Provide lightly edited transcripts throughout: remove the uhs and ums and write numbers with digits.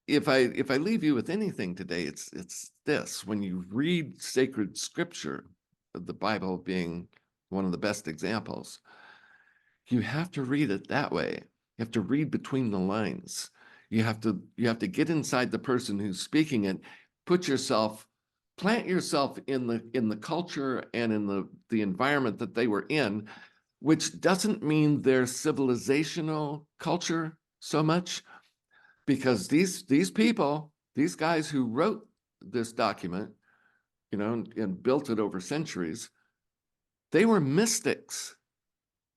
if I leave you with anything today, it's this: when you read sacred scripture, the Bible being one of the best examples, you have to read it that way. You have to read between the lines. You have to get inside the person who's speaking it, plant yourself in the culture and in the environment that they were in, which doesn't mean their civilizational culture so much, because these people, these guys who wrote this document, and built it over centuries, they were mystics.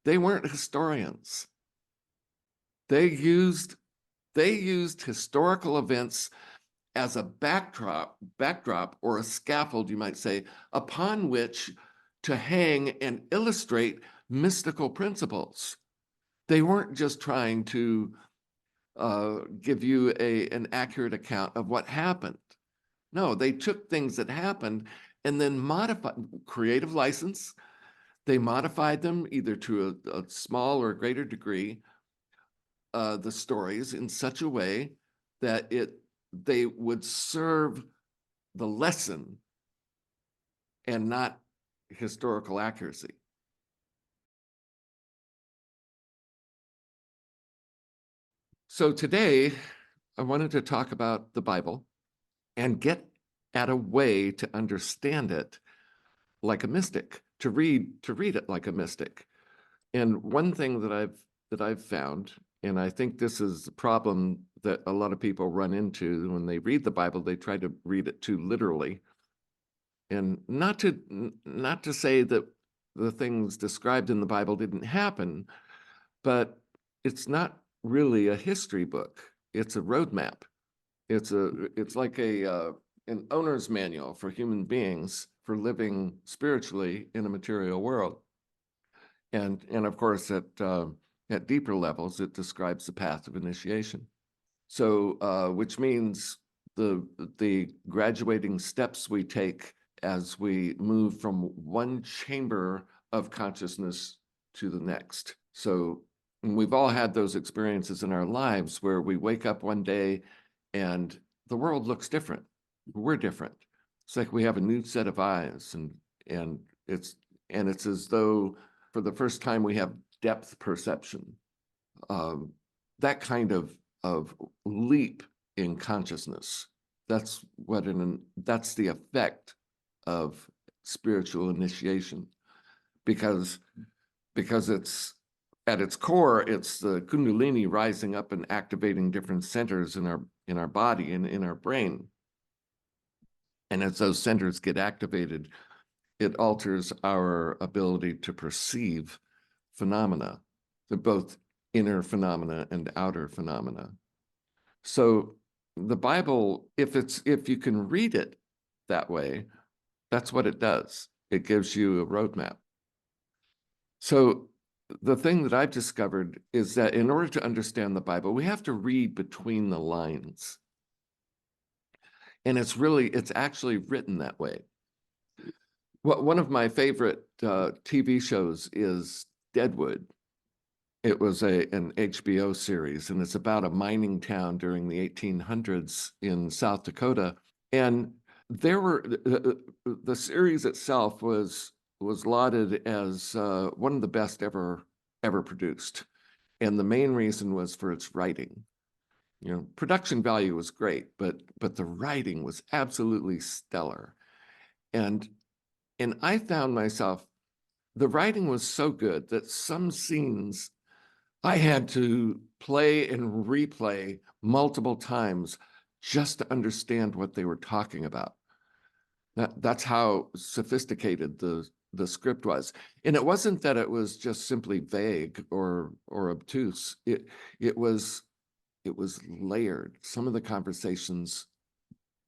They weren't historians. They used historical events as a backdrop or a scaffold, you might say, upon which to hang and illustrate mystical principles. They weren't just trying to give you an accurate account of what happened. No, they took things that happened and then modified, creative license. They modified them either to a small or greater degree, the stories in such a way that they would serve the lesson and not historical accuracy. So today, I wanted to talk about the Bible and get at a way to understand it like a mystic, to read it like a mystic. And one thing that I've found, and I think this is the problem that a lot of people run into when they read the Bible, they try to read it too literally. And not to say that the things described in the Bible didn't happen, but it's not really a history book. It's a roadmap. It's like an owner's manual for human beings for living spiritually in a material world. And of course, at deeper levels, it describes the path of initiation. So, which means the graduating steps we take as we move from one chamber of consciousness to the next. So we've all had those experiences in our lives where we wake up one day and the world looks different. We're different. It's like we have a new set of eyes, and it's as though for the first time we have depth perception. That kind of leap in consciousness. That's the effect of spiritual initiation, because it's at its core, it's the Kundalini rising up and activating different centers in our body and in our brain. And as those centers get activated, it alters our ability to perceive phenomena, both inner phenomena and outer phenomena. So the Bible, if you can read it that way, that's what it does. It gives you a roadmap. So the thing that I've discovered is that in order to understand the Bible, we have to read between the lines. And it's actually written that way. One of my favorite TV shows is Deadwood. It was an HBO series, and it's about a mining town during the 1800s in South Dakota. And the series itself was lauded as one of the best ever produced. And the main reason was for its writing. Production value was great, but the writing was absolutely stellar. And I found myself, the writing was so good that some scenes I had to play and replay multiple times just to understand what they were talking about. That's how sophisticated the script was. And it wasn't that it was just simply vague or obtuse. It was layered. Some of the conversations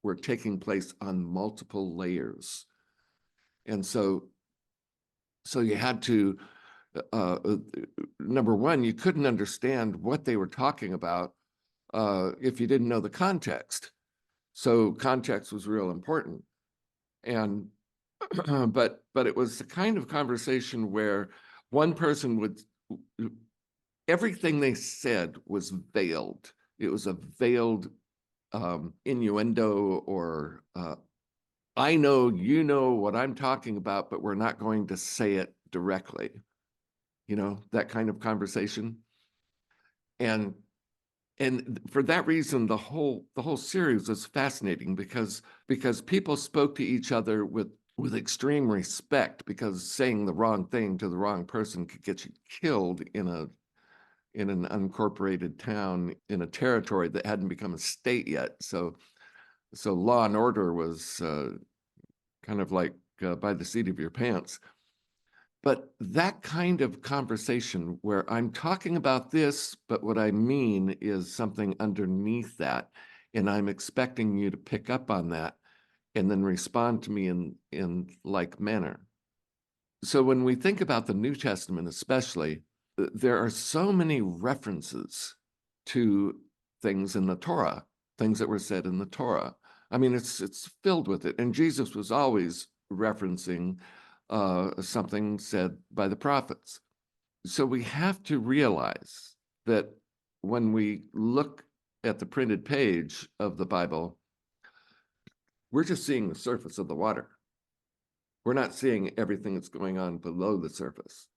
were taking place on multiple layers. And so you had to, number one, you couldn't understand what they were talking about if you didn't know the context. So context was real important. And but it was the kind of conversation where one person everything they said was veiled. It was a veiled innuendo or I know you know what I'm talking about, but we're not going to say it directly. You know, that kind of conversation. And for that reason, the whole series was fascinating because people spoke to each other with extreme respect, because saying the wrong thing to the wrong person could get you killed in an unincorporated town in a territory that hadn't become a state yet. So law and order was kind of like by the seat of your pants. But that kind of conversation where I'm talking about this, but what I mean is something underneath that, and I'm expecting you to pick up on that and then respond to me in like manner. So when we think about the New Testament especially, there are so many references to things in the Torah, things that were said in the Torah. I mean, it's filled with it. And Jesus was always referencing something said by the prophets. So we have to realize that when we look at the printed page of the Bible, we're just seeing the surface of the water. We're not seeing everything that's going on below the surface.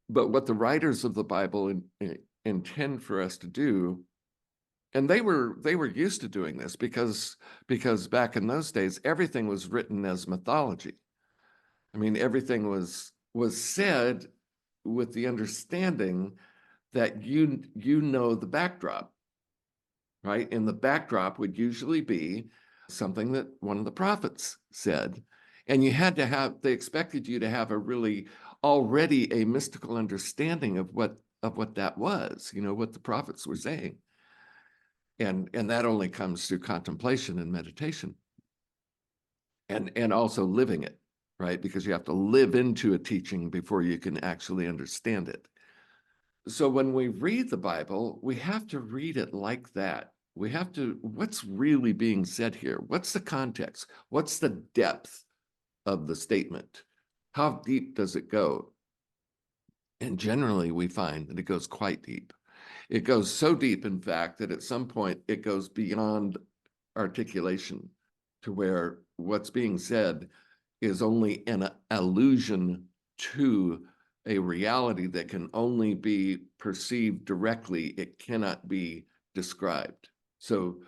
But what the writers of the Bible intend for us to do, and they were used to doing this because back in those days, everything was written as mythology. I mean, everything was said with the understanding that you know the backdrop, right? And the backdrop would usually be something that one of the prophets said. And you had to have, they expected you to have already a mystical understanding of what that was, you know, what the prophets were saying. And that only comes through contemplation and meditation. And also living it, right? Because you have to live into a teaching before you can actually understand it. So when we read the Bible, we have to read it like that. We have to, what's really being said here? What's the context? What's the depth of the statement? How deep does it go? And generally we find that it goes quite deep. It goes so deep, in fact, that at some point it goes beyond articulation to where what's being said is only an allusion to a reality that can only be perceived directly. It cannot be described. So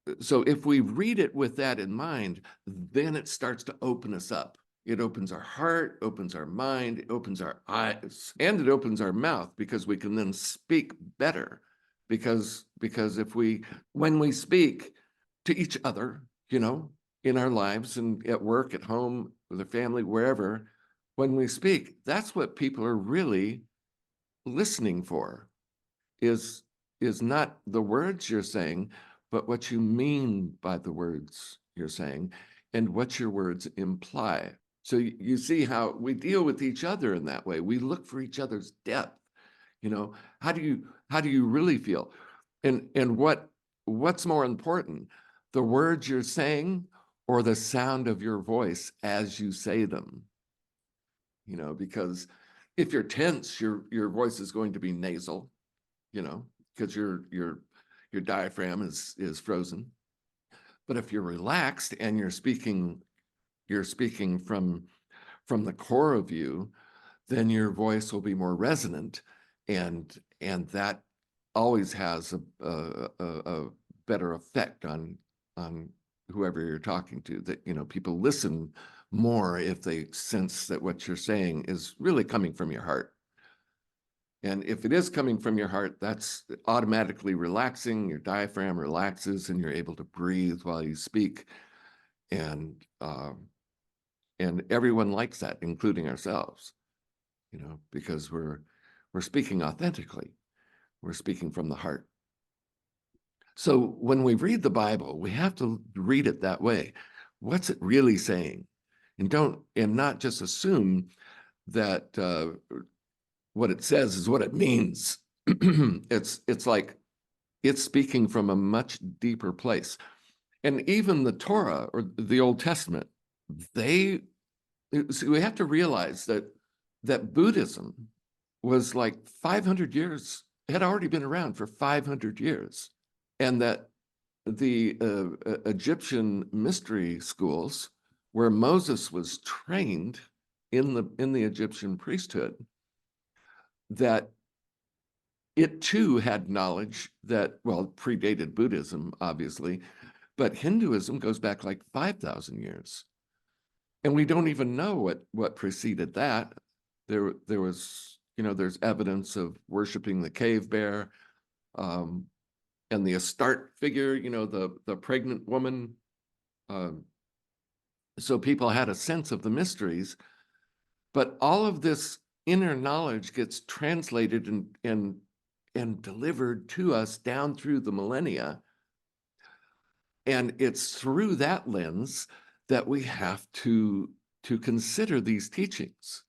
if we read it with that in mind, then it starts to open us up. It opens our heart, opens our mind, it opens our eyes, and it opens our mouth, because we can then speak better. Because when we speak to each other, you know, in our lives and at work, at home, with our family, wherever, when we speak, that's what people are really listening for, is not the words you're saying, but what you mean by the words you're saying and what your words imply. So you see how we deal with each other in that way. We look for each other's depth. You know, how do you really feel? And what's more important, the words you're saying or the sound of your voice as you say them? You know, because if you're tense, your voice is going to be nasal, you know, because your diaphragm is frozen. But if you're relaxed and you're speaking from the core of you, then your voice will be more resonant, and that always has a better effect on whoever you're talking to. That, you know, people listen more if they sense that what you're saying is really coming from your heart. And if it is coming from your heart, that's automatically relaxing. Your diaphragm relaxes and you're able to breathe while you speak. And everyone likes that, including ourselves, you know, because we're speaking authentically. We're speaking from the heart. So when we read the Bible, we have to read it that way. What's it really saying? And not just assume that what it says is what it means. It's like it's speaking from a much deeper place. And even the Torah or the Old Testament, we have to realize that Buddhism was like 500 years, had already been around for 500 years. And that the Egyptian mystery schools where Moses was trained in the Egyptian priesthood, that it too had knowledge that, well, predated Buddhism, obviously, but Hinduism goes back like 5,000 years. And we don't even know what preceded that. There was, there's evidence of worshiping the cave bear, and the Astarte figure, the pregnant woman. So people had a sense of the mysteries, but all of this inner knowledge gets translated and delivered to us down through the millennia. And it's through that lens that we have to consider these teachings.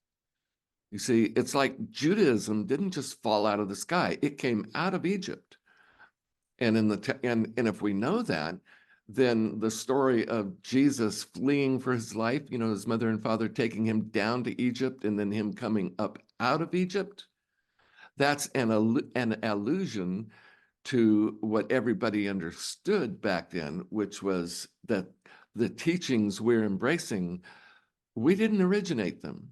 You see, it's like Judaism didn't just fall out of the sky. It came out of Egypt. And and if we know that, then the story of Jesus fleeing for his life, his mother and father taking him down to Egypt and then him coming up out of Egypt, that's an allusion to what everybody understood back then, which was that the teachings we're embracing, we didn't originate them.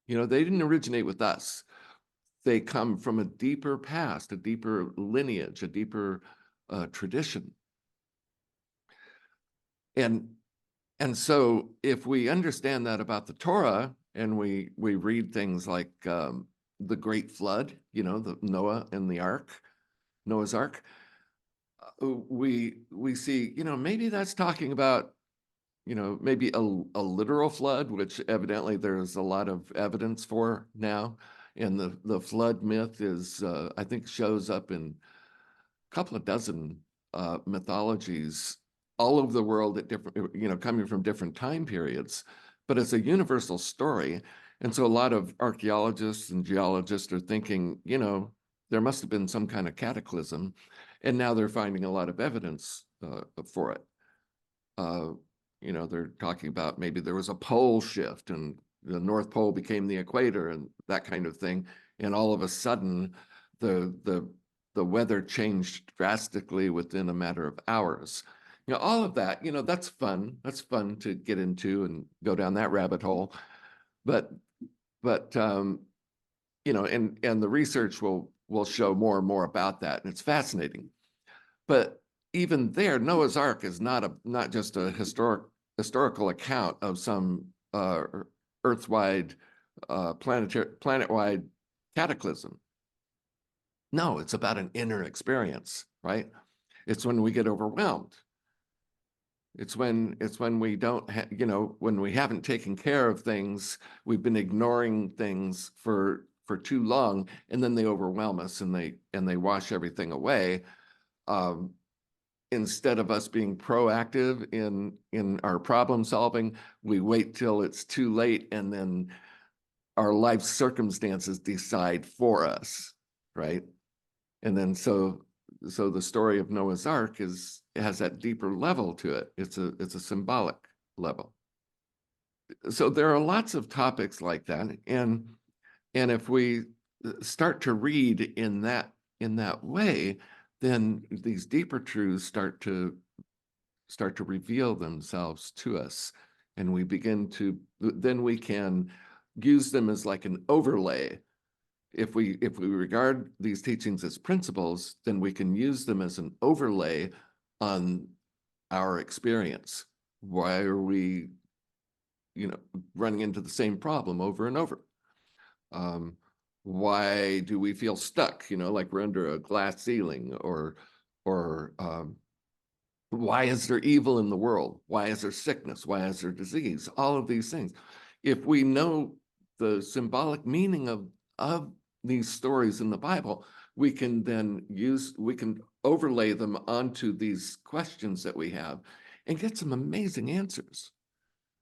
They didn't originate with us. They come from a deeper past, a deeper lineage, a deeper tradition. And so if we understand that about the Torah, and we read things like the Great Flood, the Noah and the Ark, Noah's Ark, we see, maybe that's talking about, maybe a literal flood, which evidently there's a lot of evidence for now. And the flood myth is, I think, shows up in a couple of dozen mythologies all over the world at different, coming from different time periods, but it's a universal story. And so a lot of archaeologists and geologists are thinking, there must have been some kind of cataclysm, and now they're finding a lot of evidence for it. They're talking about maybe there was a pole shift and the North Pole became the equator and that kind of thing. And all of a sudden, the weather changed drastically within a matter of hours. All of that, that's fun. That's fun to get into and go down that rabbit hole. But and the research will show more and more about that, and it's fascinating. But even there, Noah's Ark is not just a historical account of some Earth-wide, planet-wide cataclysm. No, it's about an inner experience, right? It's when we get overwhelmed. It's when we don't, when we haven't taken care of things, we've been ignoring things for too long, and then they overwhelm us and they wash everything away. Instead of us being proactive in our problem solving, we wait till it's too late, and then our life circumstances decide for us, right? And then so the story of Noah's Ark has that deeper level to it. It's a symbolic level. So there are lots of topics like that, and if we start to read in that way, then these deeper truths start to reveal themselves to us, and then we can use them as like an overlay. If we regard these teachings as principles, then we can use them as an overlay on our experience. Why are we, running into the same problem over and over? Why do we feel stuck, like we're under a glass ceiling? Or why is there evil in the world? Why is there sickness? Why is there disease? All of these things. If we know the symbolic meaning of these stories in the Bible, we can overlay them onto these questions that we have and get some amazing answers.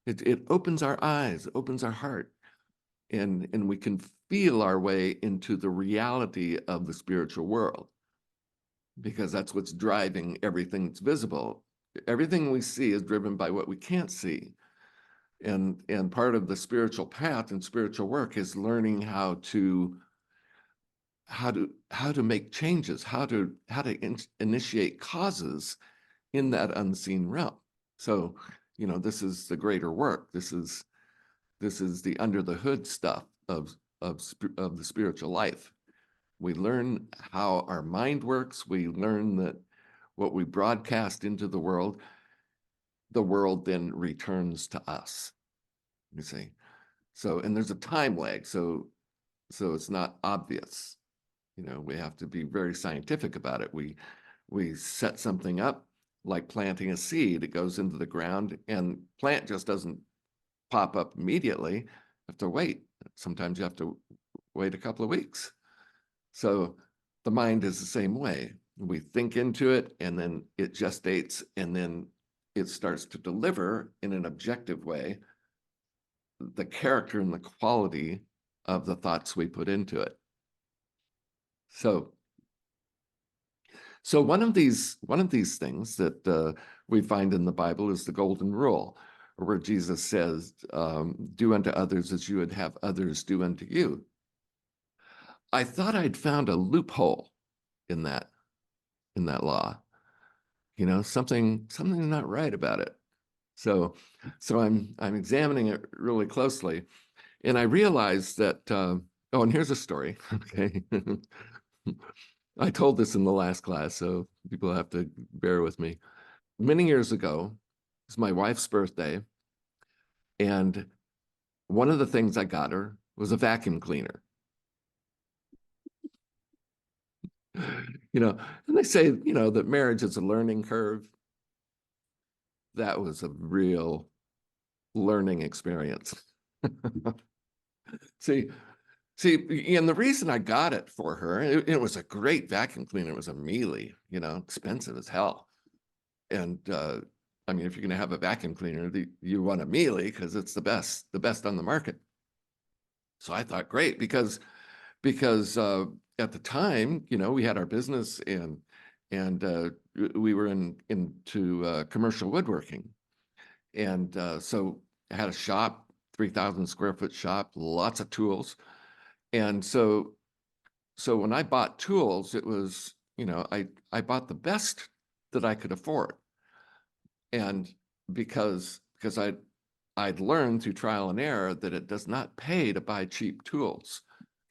It opens our eyes, opens our heart, and we can feel our way into the reality of the spiritual world, because that's what's driving everything that's visible. Everything we see is driven by what we can't see. And part of the spiritual path and spiritual work is learning how to make changes, how to initiate causes in that unseen realm. So, you know, this is the greater work. This is the under the hood stuff of the spiritual life. We learn how our mind works. We learn that what we broadcast into the world then returns to us. You see, so, and there's a time lag, so it's not obvious. You know, we have to be very scientific about it. We set something up like planting a seed. It goes into the ground, and plant just doesn't pop up immediately. You have to wait. Sometimes you have to wait a couple of weeks. So the mind is the same way. We think into it, and then it gestates, and then it starts to deliver in an objective way the character and the quality of the thoughts we put into it. So one of these things that we find in the Bible is the golden rule, where Jesus says, do unto others as you would have others do unto you. I thought I'd found a loophole in that law. You know, something's not right about it. So I'm examining it really closely, and I realized that, oh, and here's a story, okay? I told this in the last class, so people have to bear with me. Many years ago, it was my wife's birthday, and one of the things I got her was a vacuum cleaner. You know, and they say, you know, that marriage is a learning curve. That was a real learning experience. See, and the reason I got it for her, it was a great vacuum cleaner. It was a 𝗎, you know, expensive as hell. And I mean, if you're going to have a vacuum cleaner, you want a 𝗎 because it's the best on the market. So I thought, great, because at the time, you know, we had our business, and we were into commercial woodworking, and so I had a shop, 3,000 square foot shop, lots of tools, and so when I bought tools, it was, you know, I bought the best that I could afford, and because I'd learned through trial and error that it does not pay to buy cheap tools.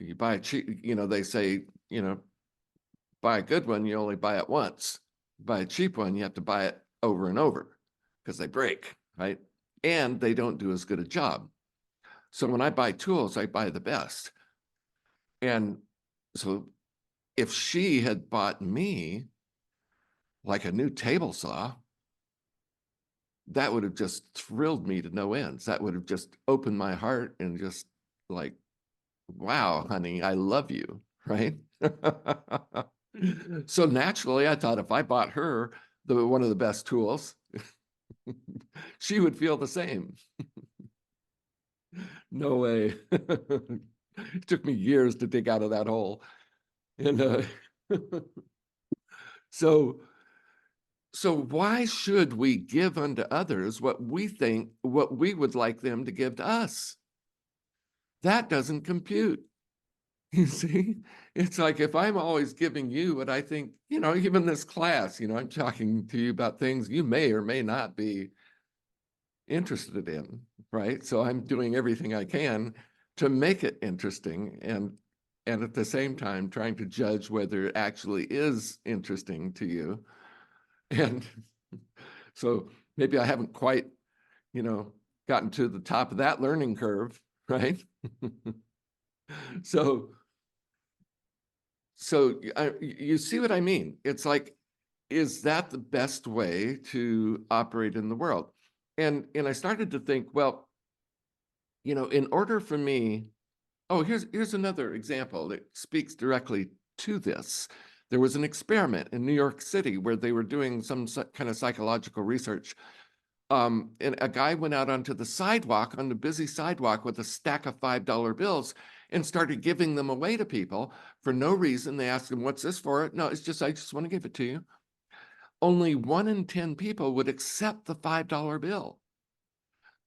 You buy a cheap, you know, they say, you know, buy a good one, you only buy it once. Buy a cheap one, you have to buy it over and over because they break, right? And they don't do as good a job. So when I buy tools, I buy the best. And so if she had bought me like a new table saw, that would have just thrilled me to no ends. That would have just opened my heart and just like, wow, honey, I love you, right? So naturally, I thought if I bought her one of the best tools, she would feel the same. No way. It took me years to dig out of that hole. And so why should we give unto others what we would like them to give to us? That doesn't compute. You see, it's like if I'm always giving you what I think, you know, even this class, you know, I'm talking to you about things you may or may not be interested in, right? So I'm doing everything I can to make it interesting, and at the same time trying to judge whether it actually is interesting to you. And so maybe I haven't quite, you know, gotten to the top of that learning curve, right? So you see what I mean? It's like, is that the best way to operate in the world? And I started to think, well, you know, in order for me, oh, here's another example that speaks directly to this. There was an experiment in New York City where they were doing some kind of psychological research. And a guy went out onto the sidewalk, on the busy sidewalk, with a stack of $5 bills and started giving them away to people for no reason. They asked him, what's this for? No, it's just, I just want to give it to you. Only 1 in 10 people would accept the $5 bill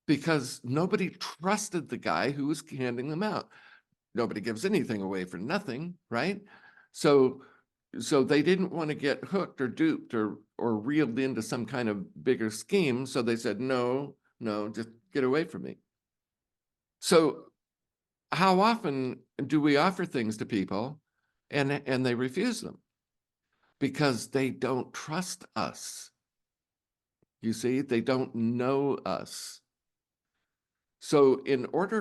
because nobody trusted the guy who was handing them out. Nobody gives anything away for nothing, right? So so they didn't want to get hooked or duped or reeled into some kind of bigger scheme. So they said, no, just get away from me. So how often do we offer things to people and they refuse them? Because they don't trust us. You see, they don't know us. So in order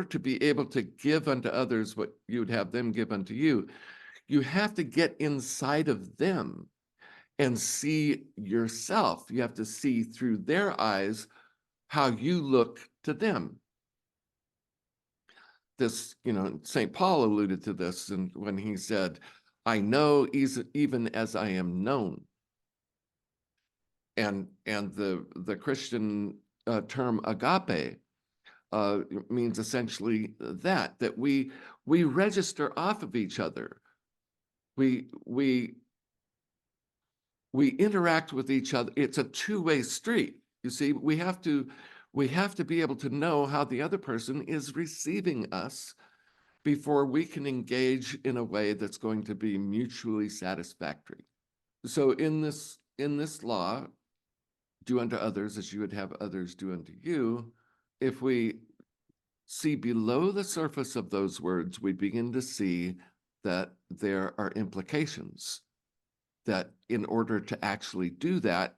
to be able to give unto others what you would have them give unto you, you have to get inside of them and see yourself. You have to see through their eyes how you look to them. This, St. Paul alluded to this and when he said, I know even as I am known. And the Christian term agape means essentially that we register off of each other. We interact with each other. It's a two-way street. You see, we have to be able to know how the other person is receiving us before we can engage in a way that's going to be mutually satisfactory. So in this law, do unto others as you would have others do unto you, if we see below the surface of those words, we begin to see that there are implications, that in order to actually do that,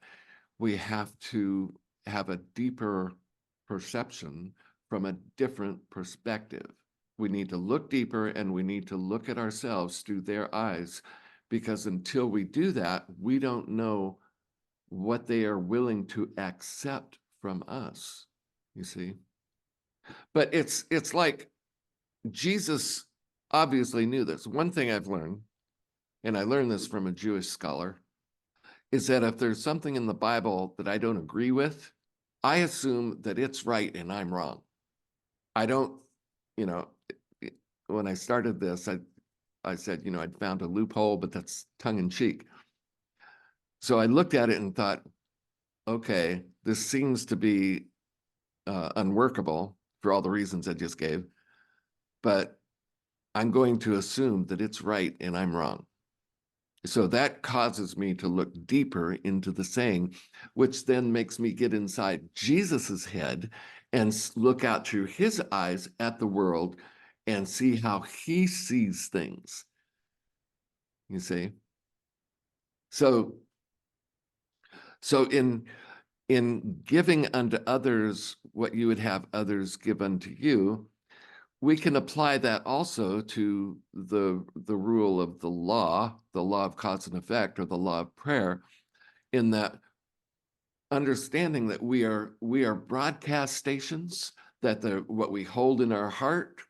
we have to have a deeper perception from a different perspective. We need to look deeper and we need to look at ourselves through their eyes, because until we do that, we don't know what they are willing to accept from us, you see. But it's like Jesus obviously knew this. One thing I've learned, and I learned this from a Jewish scholar, is that if there's something in the Bible that I don't agree with, I assume that it's right and I'm wrong. I don't, when I started this, I said, I'd found a loophole, but that's tongue-in-cheek. So I looked at it and thought, okay, this seems to be unworkable for all the reasons I just gave, but I'm going to assume that it's right and I'm wrong. So that causes me to look deeper into the saying, which then makes me get inside Jesus's head and look out through his eyes at the world and see how he sees things. You see? So in giving unto others what you would have others give unto you, we can apply that also to the rule of the law of cause and effect, or the law of prayer, in that understanding that we are broadcast stations, that what we hold in our heart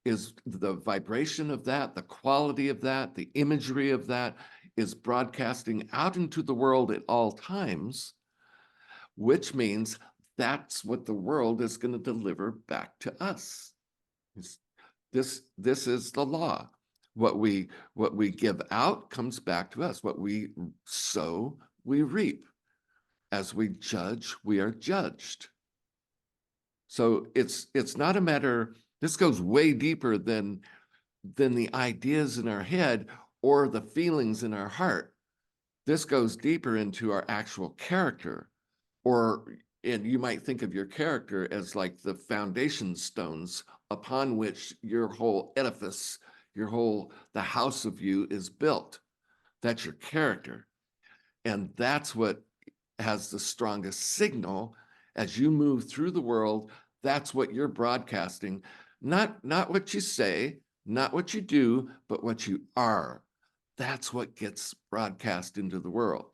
is the vibration of that, the quality of that, the imagery of that is broadcasting out into the world at all times, which means that's what the world is going to deliver back to us. This is the law. What we give out comes back to us. What we sow, we reap. As we judge, we are judged. So it's not a matter, this goes way deeper than the ideas in our head or the feelings in our heart. This goes deeper into our actual character, and you might think of your character as like the foundation stones upon which your whole edifice, the house of you is built. That's your character. And that's what has the strongest signal as you move through the world. That's what you're broadcasting. Not what you say, not what you do, but what you are. That's what gets broadcast into the world.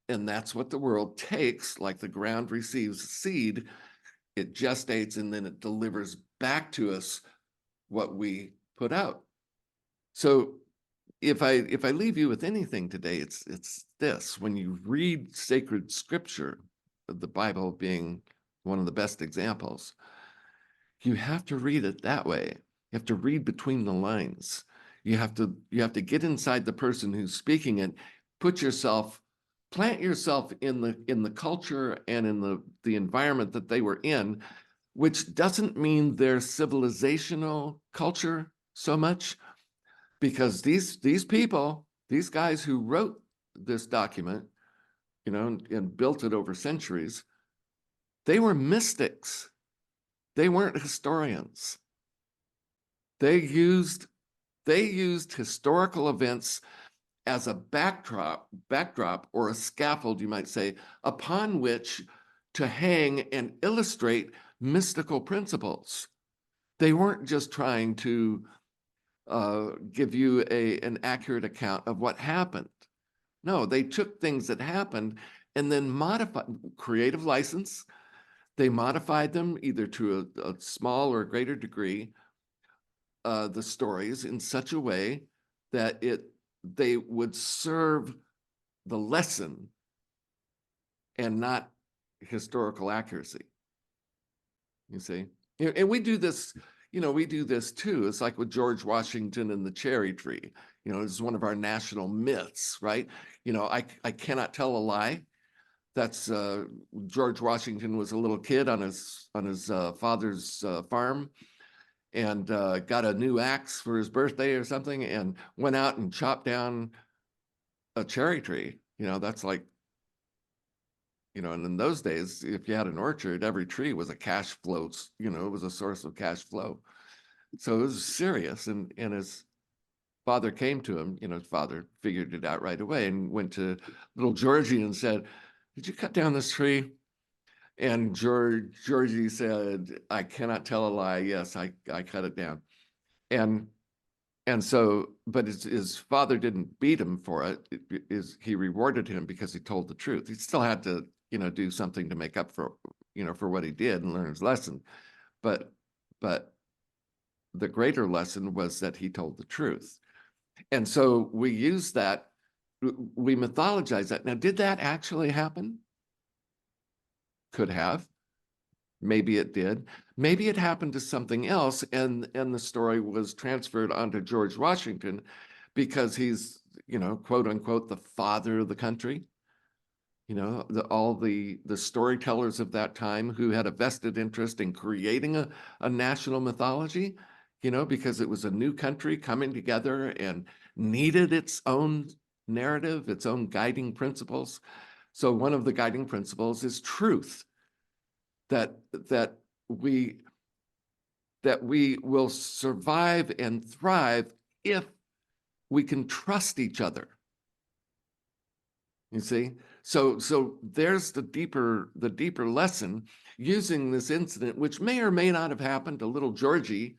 And that's what the world takes, like the ground receives seed, it gestates, and then it delivers back to us what we put out. So if I leave you with anything today, it's this: when you read sacred scripture, the Bible being one of the best examples, you have to read it that way. You have to read between the lines. You have to get inside the person who's speaking it, plant yourself in the culture and in the environment that they were in, which doesn't mean their civilizational culture so much, because these people, these guys who wrote this document, you know, and built it over centuries, they were mystics. They weren't historians. They used historical events as a backdrop or a scaffold, you might say, upon which to hang and illustrate mystical principles. They weren't just trying to give you an accurate account of what happened. No, they took things that happened and then modified, creative license. They modified them either to a small or greater degree, the stories in such a way that they would serve the lesson and not historical accuracy. You see? And we do this, you know, we do this too. It's like with George Washington and the cherry tree. You know, it's one of our national myths, right? You know, I cannot tell a lie. That's George Washington was a little kid on his father's farm, and got a new axe for his birthday or something, and went out and chopped down a cherry tree. You know, that's like, you know, and in those days, if you had an orchard, every tree was a cash flow, you know, it was a source of cash flow. So it was serious. And his father came to him, you know, his father figured it out right away and went to little Georgie and said, "Did you cut down this tree?" And Georgie said, "I cannot tell a lie. Yes, I cut it down." And so, but his father didn't beat him for it. He rewarded him because he told the truth. He still had to, you know, do something to make up for, you know, for what he did and learn his lesson. But the greater lesson was that he told the truth. And so we use that, we mythologize that. Now, did that actually happen? Could have. Maybe it did. Maybe it happened to something else, and the story was transferred onto George Washington because he's, you know, quote unquote, the father of the country. You know, all the storytellers of that time who had a vested interest in creating a national mythology, you know, because it was a new country coming together and needed its own narrative, its own guiding principles. So one of the guiding principles is truth. That we will survive and thrive if we can trust each other. You see? So there's the deeper lesson using this incident, which may or may not have happened to little Georgie,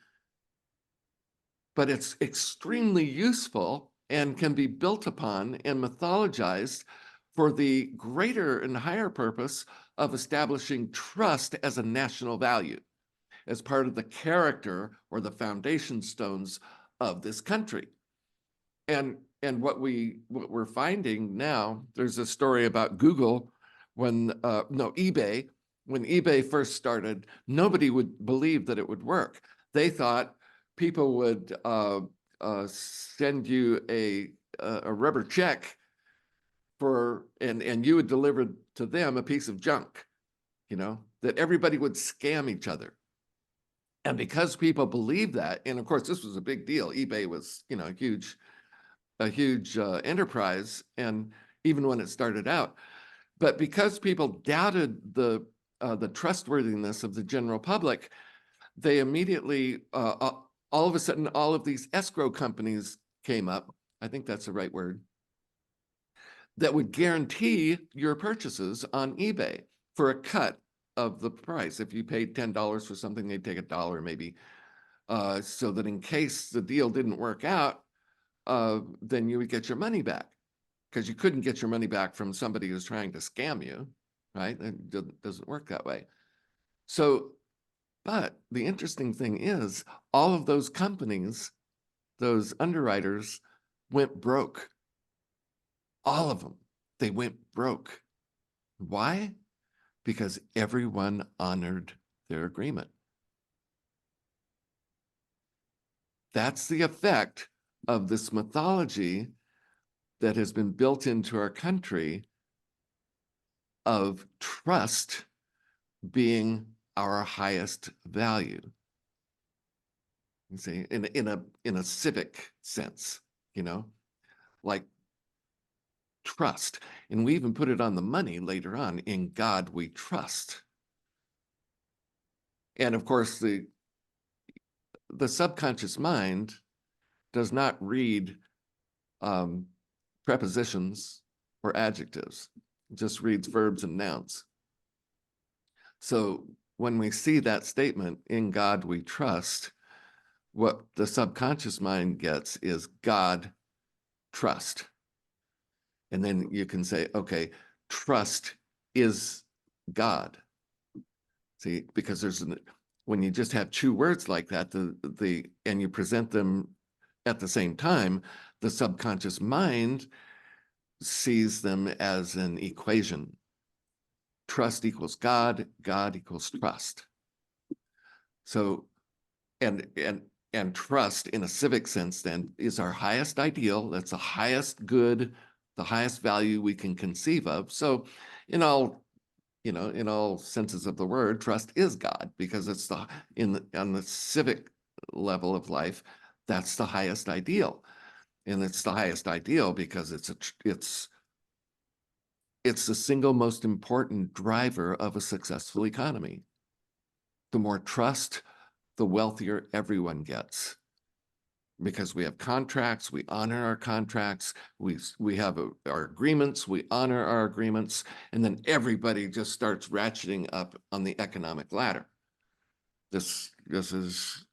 but it's extremely useful and can be built upon and mythologized for the greater and higher purpose of establishing trust as a national value, as part of the character or the foundation stones of this country. And what we're finding now, there's a story about Google when eBay, when eBay first started, nobody would believe that it would work. They thought people would send you a rubber check and you would deliver to them a piece of junk, you know, that everybody would scam each other. And because people believed that, and of course this was a big deal, eBay was, you know, a huge enterprise, and even when it started out, but because people doubted the trustworthiness of the general public, they immediately, all of a sudden, all of these escrow companies came up, I think that's the right word, that would guarantee your purchases on eBay for a cut of the price. If you paid $10 for something, they'd take $1 maybe, so that in case the deal didn't work out, then you would get your money back, because you couldn't get your money back from somebody who's trying to scam you, right? It doesn't work that way. So, but the interesting thing is, all of those companies, those underwriters, went broke. All of them, they went broke. Why? Because everyone honored their agreement. That's the effect of this mythology that has been built into our country of trust being our highest value. You see, in a civic sense, you know, like trust. And we even put it on the money later on, in God we trust. And of course, the subconscious mind does not read prepositions or adjectives. It just reads verbs and nouns. So when we see that statement, in God we trust, what the subconscious mind gets is God trust. And then you can say, okay, trust is God. See, because when you just have two words like that, and you present them at the same time, the subconscious mind sees them as an equation. Trust equals God, God equals trust. So, and trust in a civic sense then is our highest ideal. That's the highest good, the highest value we can conceive of. So in all senses of the word, trust is God, because it's on the civic level of life, that's the highest ideal. And it's the highest ideal because it's the single most important driver of a successful economy. The more trust, the wealthier everyone gets. Because we have contracts, we honor our contracts, we have our agreements, we honor our agreements, and then everybody just starts ratcheting up on the economic ladder. This is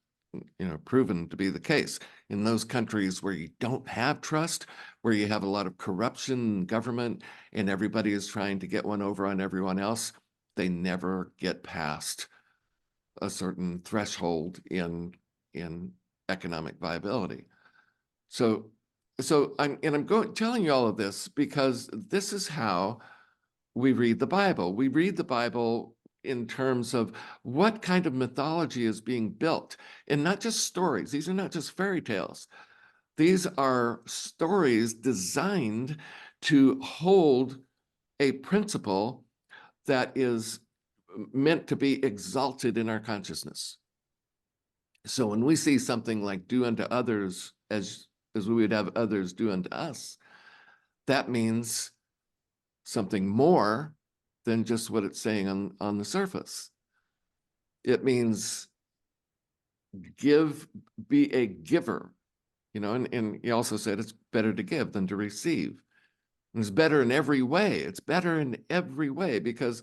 proven to be the case. In those countries where you don't have trust, where you have a lot of corruption in government and everybody is trying to get one over on everyone else, they never get past a certain threshold in economic viability. So I'm telling you all of this because this is how we read the Bible. We read the Bible in terms of what kind of mythology is being built, and not just stories. These are not just fairy tales. These are stories designed to hold a principle that is meant to be exalted in our consciousness. So when we see something like do unto others as we would have others do unto us, that means something more than just what it's saying on the surface. It means be a giver, and he also said it's better to give than to receive. And it's better in every way. It's better in every way because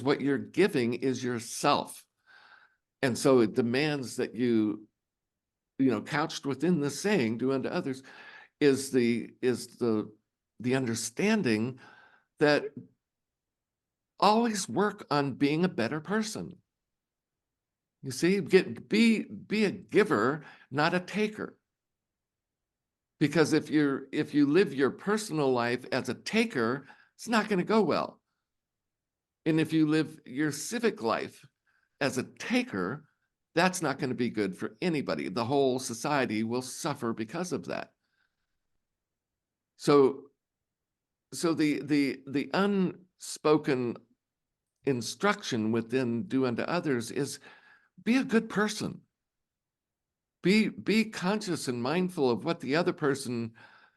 what you're giving is yourself. And so it demands that couched within the saying, do unto others, is the understanding that always work on being a better person. You see, be a giver, not a taker. Because if you live your personal life as a taker, it's not going to go well. And if you live your civic life as a taker, that's not going to be good for anybody. The whole society will suffer because of that. So the unspoken instruction within do unto others is be a good person. Be conscious and mindful of what the other person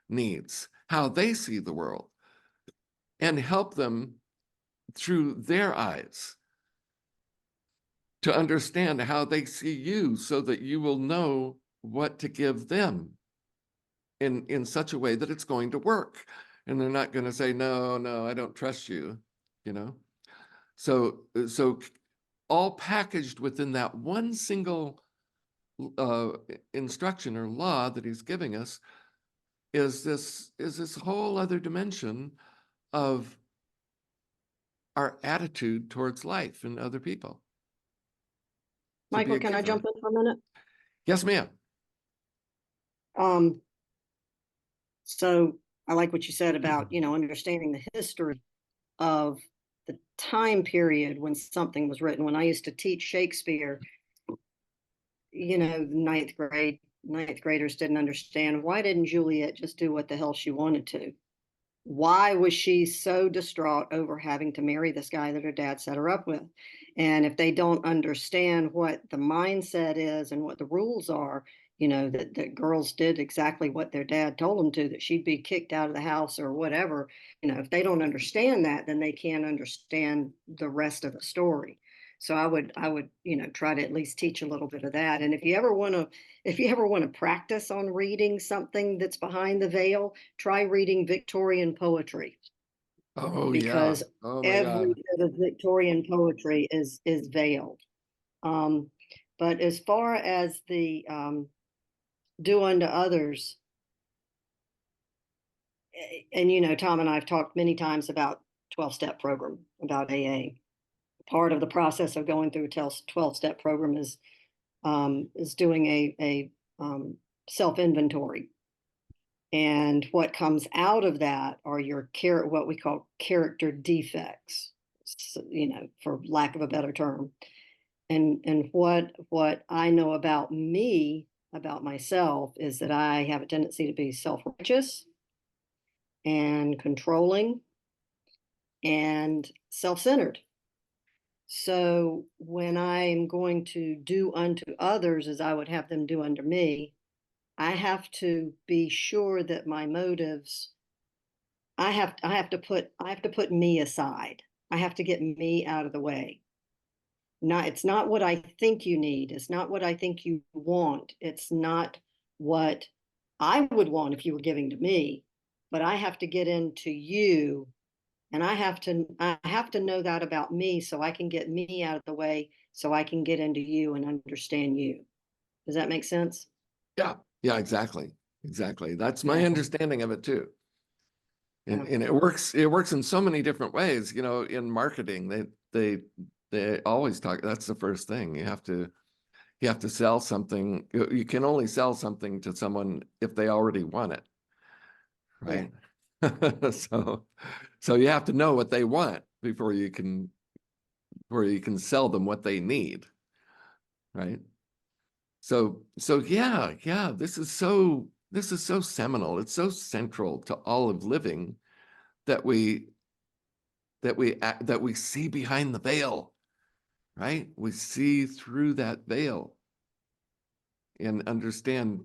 needs, how they see the world, and help them through their eyes to understand how they see you, so that you will know what to give them in such a way that it's going to work. And they're not going to say, no, I don't trust you, So all packaged within that one single instruction or law that he's giving us is this whole other dimension of our attitude towards life and other people. Michael, can I jump in for a minute? Yes, ma'am. So I like what you said about, understanding the history of the time period when something was written. When I used to teach Shakespeare, ninth graders didn't understand, why didn't Juliet just do what the hell she wanted to? why was she so distraught over having to marry this guy that her dad set her up with? And if they don't understand what the mindset is and what the rules are, that girls did exactly what their dad told them to, that she'd be kicked out of the house or whatever, if they don't understand that, then they can't understand the rest of the story. So I would, try to at least teach a little bit of that. And if you ever want to practice on reading something that's behind the veil, try reading Victorian poetry, Oh yeah. because Oh my every God. bit of Victorian poetry is veiled. Um, but as far as the do unto others, and Tom and I have talked many times about 12-step program, about AA. Part of the process of going through a 12-step program is doing a self-inventory. And what comes out of that are what we call character defects, for lack of a better term. And what I know about me, about myself, is that I have a tendency to be self-righteous and controlling and self-centered. So when I'm going to do unto others as I would have them do unto me, I have to be sure that my motives, I have to put me aside. I have to get me out of the way. It's not what I think you need. It's not what I think you want. It's not what I would want if you were giving to me, but I have to get into you, and I have to know that about me so I can get me out of the way so I can get into you and understand you. Does that make sense? Yeah. Yeah, exactly. Exactly. That's my Yeah. understanding of it too. Yeah. And it works in so many different ways. In marketing, they always talk, that's the first thing. You have to sell something. You can only sell something to someone if they already want it. Yeah. Right. So you have to know what they want before you can sell them what they need. Right. So yeah, this is so seminal. It's so central to all of living that we see behind the veil, right? We see through that veil and understand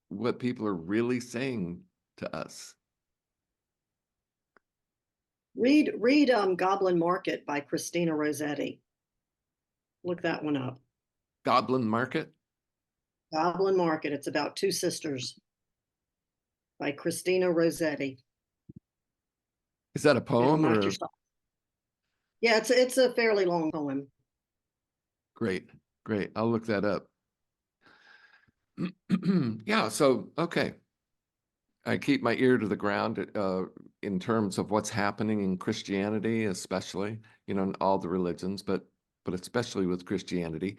what people are really saying to us. Read Goblin Market by Christina Rossetti. Look that one up. Goblin Market? Goblin Market. It's about two sisters by Christina Rossetti. Is that a It'll poem knock or? your socks. Yeah, it's a fairly long poem. Great. I'll look that up. Yeah, so okay. I keep my ear to the ground in terms of what's happening in Christianity, especially, in all the religions, but especially with Christianity,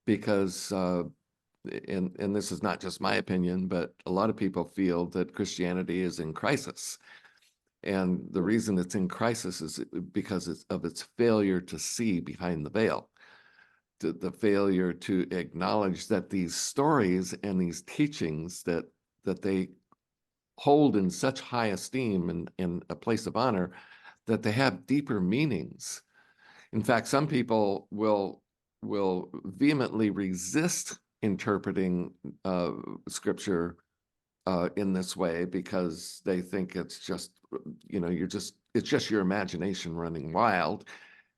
because and this is not just my opinion, but a lot of people feel that Christianity is in crisis. And the reason it's in crisis is because of its failure to see behind the veil, the failure to acknowledge that these stories and these teachings that they hold in such high esteem and in a place of honor, that they have deeper meanings. In fact, some people will vehemently resist interpreting scripture in this way because they think it's just, it's just your imagination running wild.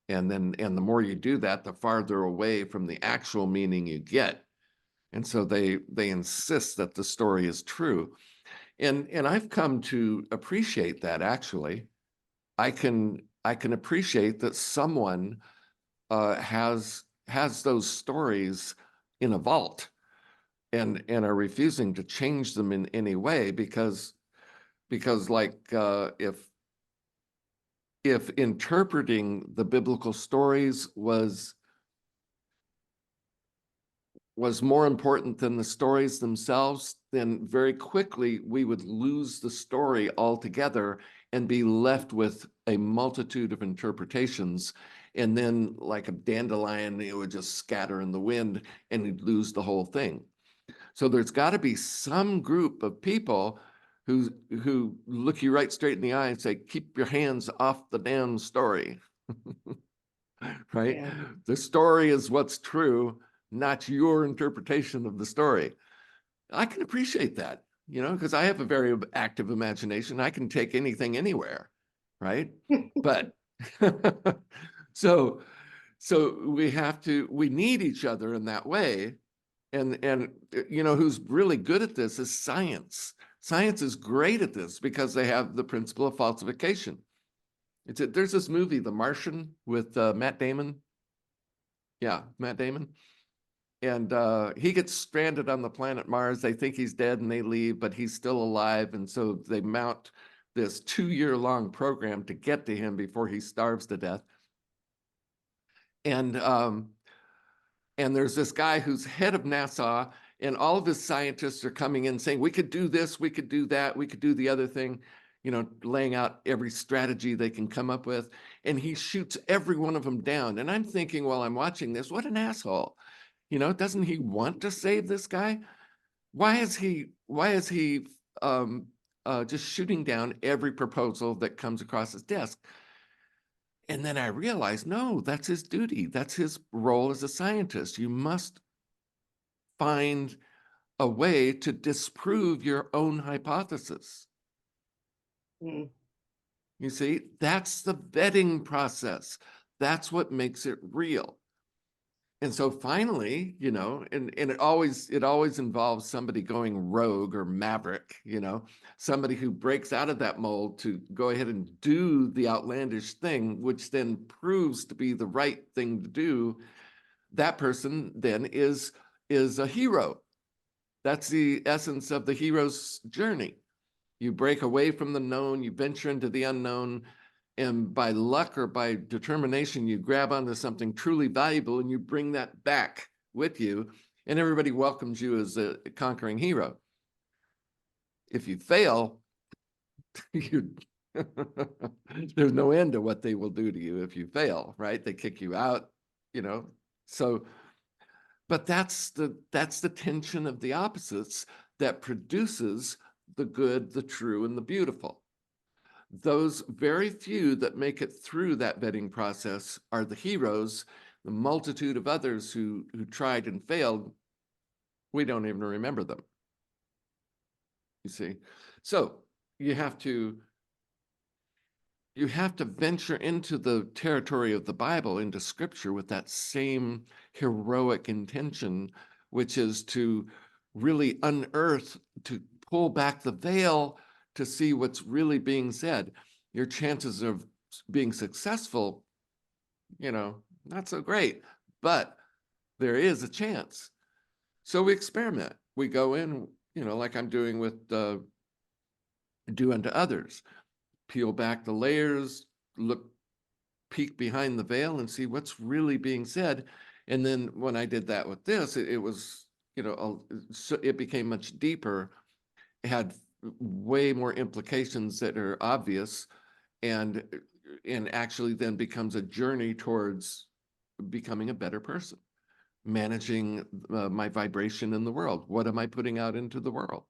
And the more you do that, the farther away from the actual meaning you get. And so they insist that the story is true. And I've come to appreciate that, actually. I can appreciate that someone has those stories in a vault and are refusing to change them in any way because like if interpreting the biblical stories was more important than the stories themselves, then very quickly we would lose the story altogether and be left with a multitude of interpretations. And then, like a dandelion, it would just scatter in the wind and you'd lose the whole thing. So there's got to be some group of people who look you right straight in the eye and say, keep your hands off the damn story. Right? Yeah. The story is what's true, not your interpretation of the story. I can appreciate that, you know, because I have a very active imagination. I can take anything anywhere, right? But so we need each other in that way. And you know, who's really good at this is science. Science is great at this because they have the principle of falsification. There's this movie, The Martian, with Matt Damon. Yeah, Matt Damon. And he gets stranded on the planet Mars. They think he's dead and they leave, but he's still alive. And so they mount this 2-year-long program to get to him before he starves to death. And there's this guy who's head of NASA, and all of his scientists are coming in saying, we could do this, we could do that, we could do the other thing, you know, laying out every strategy they can come up with. And he shoots every one of them down. And I'm thinking while I'm watching this, what an asshole. You know, doesn't he want to save this guy? Why is he just shooting down every proposal that comes across his desk? And then I realized, no, that's his duty. That's his role as a scientist. You must find a way to disprove your own hypothesis. Mm. You see, that's the vetting process. That's what makes it real. And so finally, you know, and it always involves somebody going rogue or maverick, you know, somebody who breaks out of that mold to go ahead and do the outlandish thing, which then proves to be the right thing to do. That person then is a hero. That's the essence of the hero's journey. You break away from the known, you venture into the unknown, and by luck or by determination, you grab onto something truly valuable and you bring that back with you, and everybody welcomes you as a conquering hero. If you fail, there's no end to what they will do to you if you fail, right? They kick you out, you know. So, but that's the tension of the opposites that produces the good, the true, and the beautiful. Those very few that make it through that vetting process are the heroes. The multitude of others who tried and failed, we don't even remember them. You see? So you have to venture into the territory of the Bible, into Scripture, with that same heroic intention, which is to really unearth, to pull back the veil to see what's really being said. Your chances of being successful, you know, not so great, but there is a chance. So we experiment. We go in, you know, like I'm doing with Do Unto Others. Peel back the layers, peek behind the veil and see what's really being said. And then when I did that with this, it was, you know, it became much deeper. It had way more implications that are obvious, and actually then becomes a journey towards becoming a better person, managing my vibration in the world. What am I putting out into the world?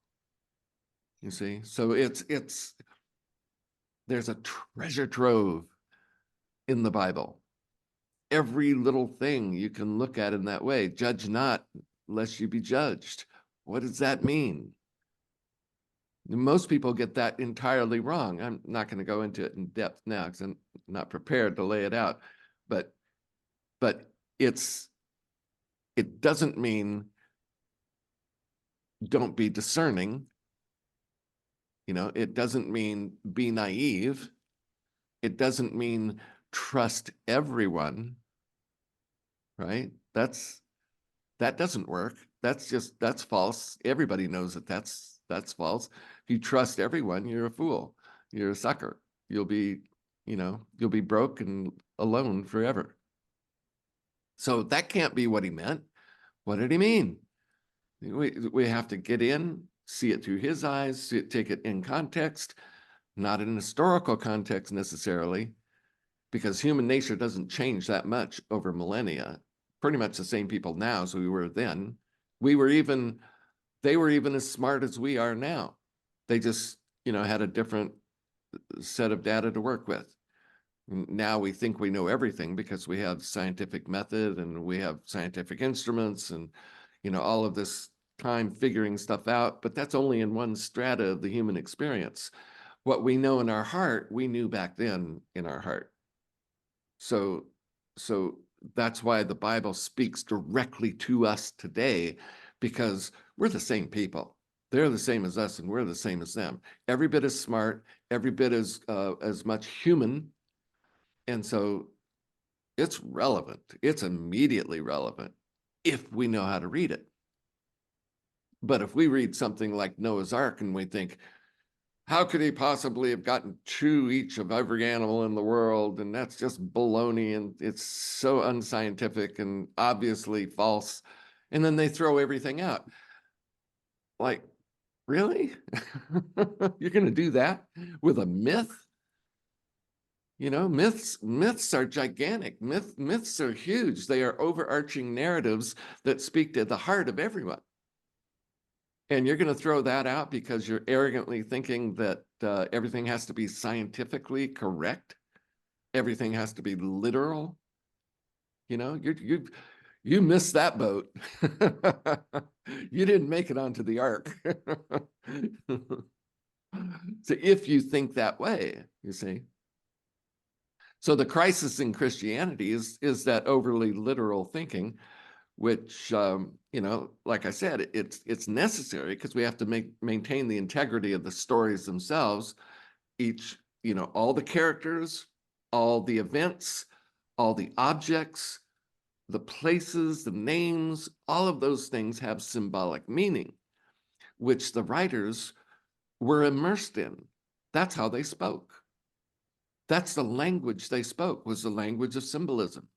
You see, so there's a treasure trove in the Bible. Every little thing you can look at in that way. Judge not, lest you be judged. What does that mean? Most people get that entirely wrong. I'm not going to go into it in depth now because I'm not prepared to lay it out. But it doesn't mean don't be discerning. You know, it doesn't mean be naive. It doesn't mean trust everyone, right? That doesn't work. That's false. Everybody knows that that's false. If you trust everyone, you're a fool. You're a sucker. You'll be broke and alone forever. So that can't be what he meant. What did he mean? We have to get in, see it through his eyes, take it in context, not in historical context necessarily, because human nature doesn't change that much over millennia. Pretty much the same people now as we were then. They were even as smart as we are now. They just had a different set of data to work with. Now we think we know everything because we have scientific method and we have scientific instruments and, all of this time figuring stuff out, but that's only in one strata of the human experience. What we know in our heart, we knew back then in our heart. So that's why the Bible speaks directly to us today, because we're the same people. They're the same as us and we're the same as them. Every bit as smart, every bit as much human. And so it's relevant. It's immediately relevant if we know how to read it. But if we read something like Noah's Ark and we think, how could he possibly have gotten 2 each of every animal in the world? And that's just baloney, and it's so unscientific and obviously false. And then they throw everything out. Like, really? You're going to do that with a myth? Myths are gigantic. Myths are huge. They are overarching narratives that speak to the heart of everyone. And you're going to throw that out because you're arrogantly thinking that everything has to be scientifically correct. Everything has to be literal. You missed that boat. You didn't make it onto the ark. So if you think that way, you see. So the crisis in Christianity is that overly literal thinking, which, like I said, it's necessary because we have to maintain the integrity of the stories themselves. All the characters, all the events, all the objects, the places, the names, all of those things have symbolic meaning, which the writers were immersed in. That's how they spoke. That's the language they spoke, was the language of symbolism.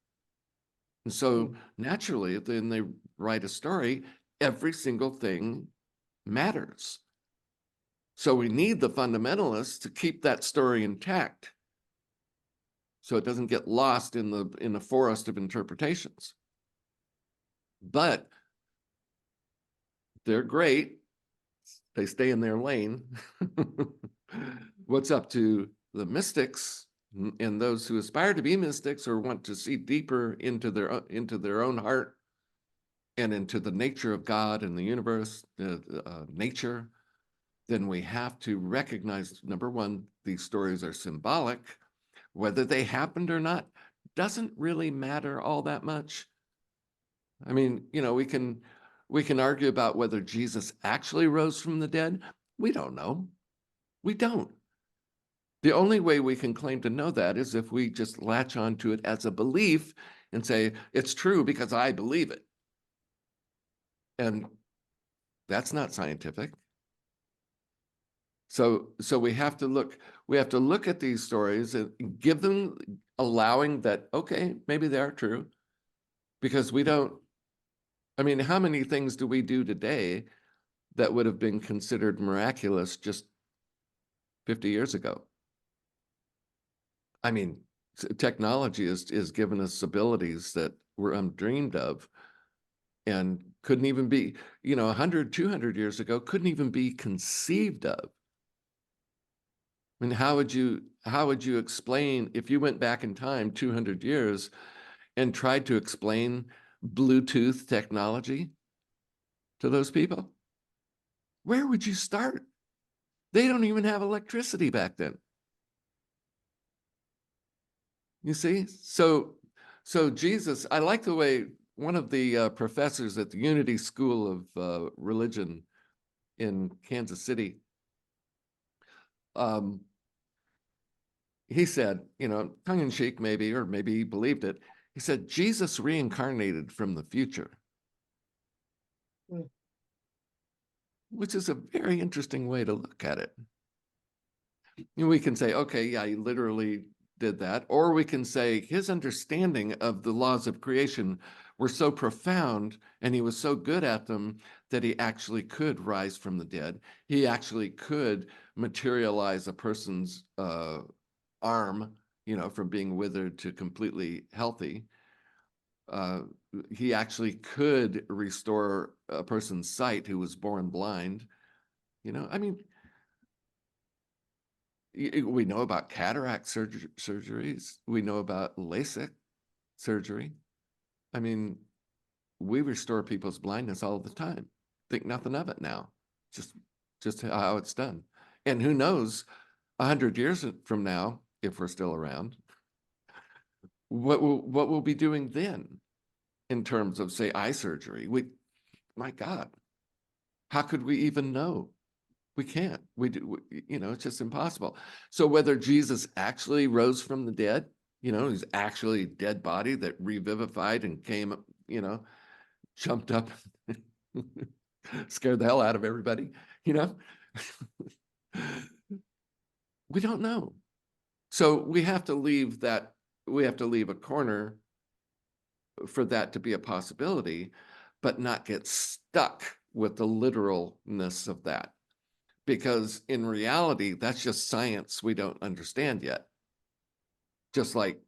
And so naturally, then they write a story, every single thing matters. So we need the fundamentalists to keep that story intact, so it doesn't get lost in the forest of interpretations. But they're great. They stay in their lane. What's up to the mystics and those who aspire to be mystics or want to see deeper into their own heart and into the nature of God and the universe, nature, then we have to recognize, number one, these stories are symbolic. Whether they happened or not doesn't really matter all that much. I mean, we can argue about whether Jesus actually rose from the dead. We don't know. We don't. The only way we can claim to know that is if we just latch onto it as a belief and say, it's true because I believe it. And that's not scientific. So we have to look at these stories and give them, allowing that, okay, maybe they are true, because how many things do we do today that would have been considered miraculous just 50 years ago? I mean, technology has given us abilities that were undreamed of and couldn't even be, 100, 200 years ago, couldn't even be conceived of. I mean, how would you explain, if you went back in time 200 years and tried to explain Bluetooth technology to those people? Where would you start? They don't even have electricity back then. You see? So Jesus, I like the way one of the professors at the Unity School of Religion in Kansas City, he said, tongue-in-cheek maybe, or maybe he believed it, he said, Jesus reincarnated from the future. Which is a very interesting way to look at it. We can say, okay, yeah, he literally did that. Or we can say his understanding of the laws of creation were so profound and he was so good at them that he actually could rise from the dead. He actually could materialize a person's arm, from being withered to completely healthy. He actually could restore a person's sight who was born blind. I mean, We know about cataract surgeries. We know about LASIK surgery. I mean, we restore people's blindness all the time. Think nothing of it now. Just how it's done. And who knows, 100 years from now, if we're still around, what we'll be doing then in terms of, say, eye surgery. My God, how could we even know? We can't. It's just impossible. So whether Jesus actually rose from the dead, he's actually a dead body that revivified and came, jumped up, scared the hell out of everybody, we don't know. So we have to leave a corner for that to be a possibility, but not get stuck with the literalness of that. Because in reality, that's just science we don't understand yet. Just like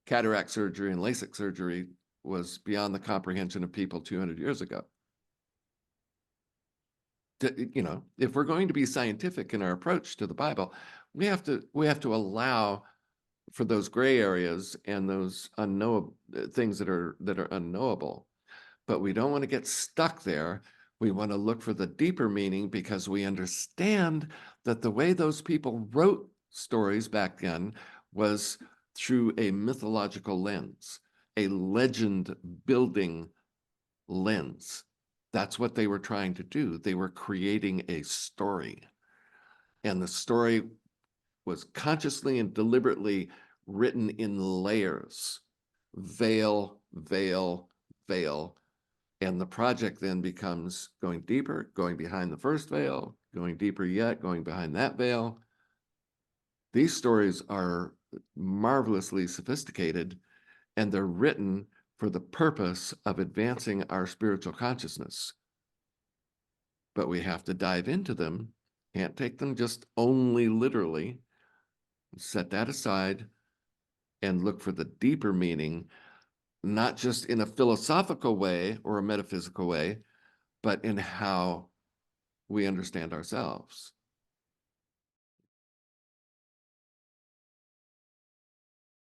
cataract surgery and LASIK surgery was beyond the comprehension of people 200 years ago. If we're going to be scientific in our approach to the Bible, we have to allow for those gray areas and those unknowable things that are unknowable. But we don't want to get stuck there. We want to look for the deeper meaning, because we understand that the way those people wrote stories back then was through a mythological lens, a legend building lens. That's what they were trying to do. They were creating a story. And the story was consciously and deliberately written in layers, veil, veil, veil. And the project then becomes going deeper, going behind the first veil, going deeper yet, going behind that veil. These stories are marvelously sophisticated, and they're written for the purpose of advancing our spiritual consciousness. But we have to dive into them, can't take them just only literally, set that aside and look for the deeper meaning, not just in a philosophical way or a metaphysical way, but in how we understand ourselves.